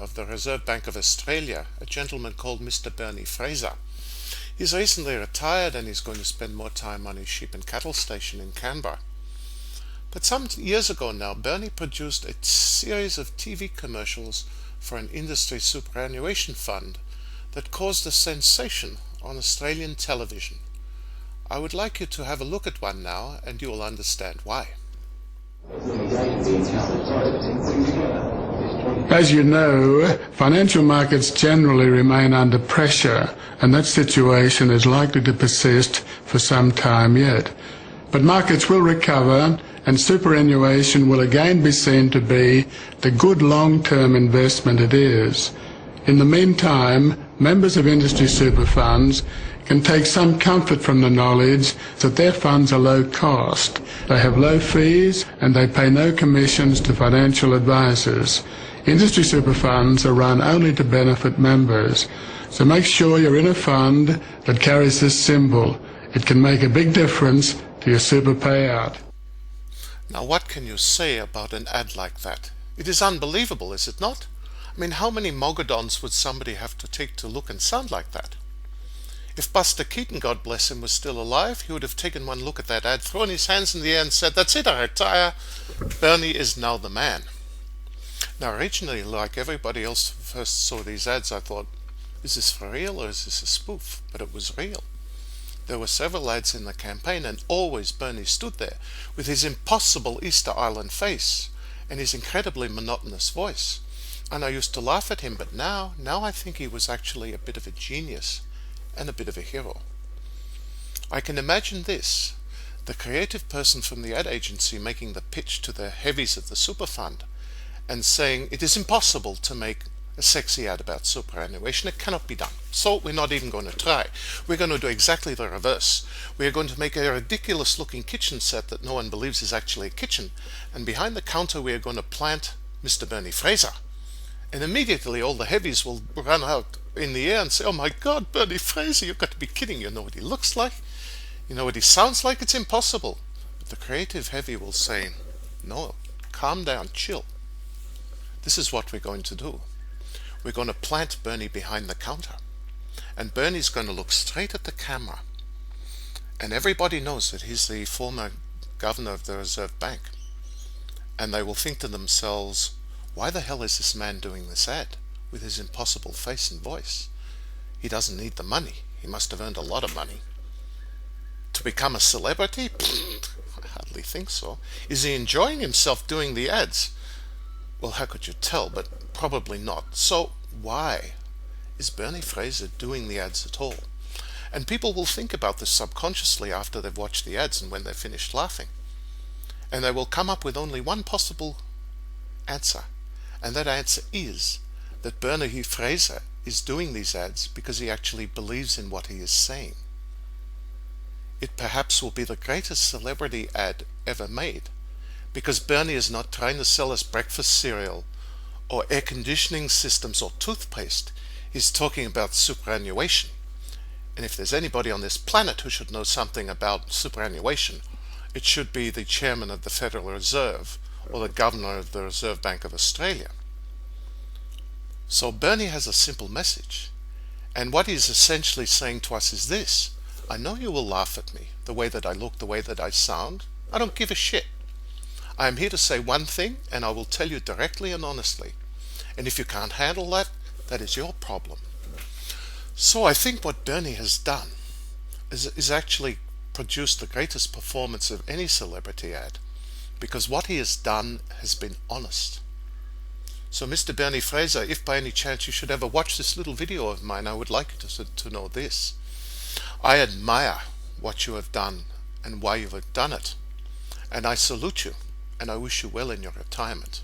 of the Reserve Bank of Australia, a gentleman called Mr. Bernie Fraser. He's recently retired and he's going to spend more time on his sheep and cattle station in Canberra. But some years ago now, Bernie produced a series of TV commercials for an industry superannuation fund that caused a sensation on Australian television. I would like you to have a look at one now and you will understand why. As you know, financial markets generally remain under pressure, and that situation is likely to persist for some time yet. But markets will recover, and superannuation will again be seen to be the good long-term investment it is. In the meantime, members of industry super funds can take some comfort from the knowledge that their funds are low cost. They have low fees and they pay no commissions to financial advisors. Industry super funds are run only to benefit members. So make sure you're in a fund that carries this symbol. It can make a big difference to your super payout. Now what can you say about an ad like that? It is unbelievable, is it not? I mean, how many mogadons would somebody have to take to look and sound like that? If Buster Keaton, God bless him, was still alive, he would have taken one look at that ad, thrown his hands in the air and said, "That's it, I retire. Bernie is now the man." Now originally, like everybody else who first saw these ads, I thought, is this for real or is this a spoof? But it was real. There were several ads in the campaign and always Bernie stood there with his impossible Easter Island face and his incredibly monotonous voice. And I used to laugh at him, but now I think he was actually a bit of a genius and a bit of a hero. I can imagine this, the creative person from the ad agency making the pitch to the heavies of the super fund and saying it is impossible to make a sexy ad about superannuation. It cannot be done. So we're not even going to try. We're going to do exactly the reverse. We're going to make a ridiculous looking kitchen set that no one believes is actually a kitchen. And behind the counter we are going to plant Mr. Bernie Fraser. And immediately all the heavies will run out in the air and say, "Oh my God, Bernie Fraser, you've got to be kidding. You know what he looks like? You know what he sounds like? It's impossible." But the creative heavy will say, "No, calm down, chill. This is what we're going to do. We're going to plant Bernie behind the counter. And Bernie's going to look straight at the camera. And everybody knows that he's the former governor of the Reserve Bank. And they will think to themselves, why the hell is this man doing this ad with his impossible face and voice? He doesn't need the money. He must have earned a lot of money. To become a celebrity? I hardly think so. Is he enjoying himself doing the ads? Well, how could you tell? But probably not. So why is Bernie Fraser doing the ads at all? And people will think about this subconsciously after they've watched the ads and when they've finished laughing. And they will come up with only one possible answer. And that answer is that Bernie Fraser is doing these ads because he actually believes in what he is saying. It perhaps will be the greatest celebrity ad ever made, because Bernie is not trying to sell us breakfast cereal or air conditioning systems or toothpaste. He's talking about superannuation. And if there's anybody on this planet who should know something about superannuation, it should be the chairman of the Federal Reserve or the governor of the Reserve Bank of Australia. So Bernie has a simple message. And what he's essentially saying to us is this: I know you will laugh at me, the way that I look, the way that I sound. I don't give a shit. I am here to say one thing, and I will tell you directly and honestly. And if you can't handle that, that is your problem. So I think what Bernie has done is actually produced the greatest performance of any celebrity ad, because what he has done has been honest. So Mr. Bernie Fraser, if by any chance you should ever watch this little video of mine, I would like you to know this. I admire what you have done and why you have done it. And I salute you. And I wish you well in your retirement.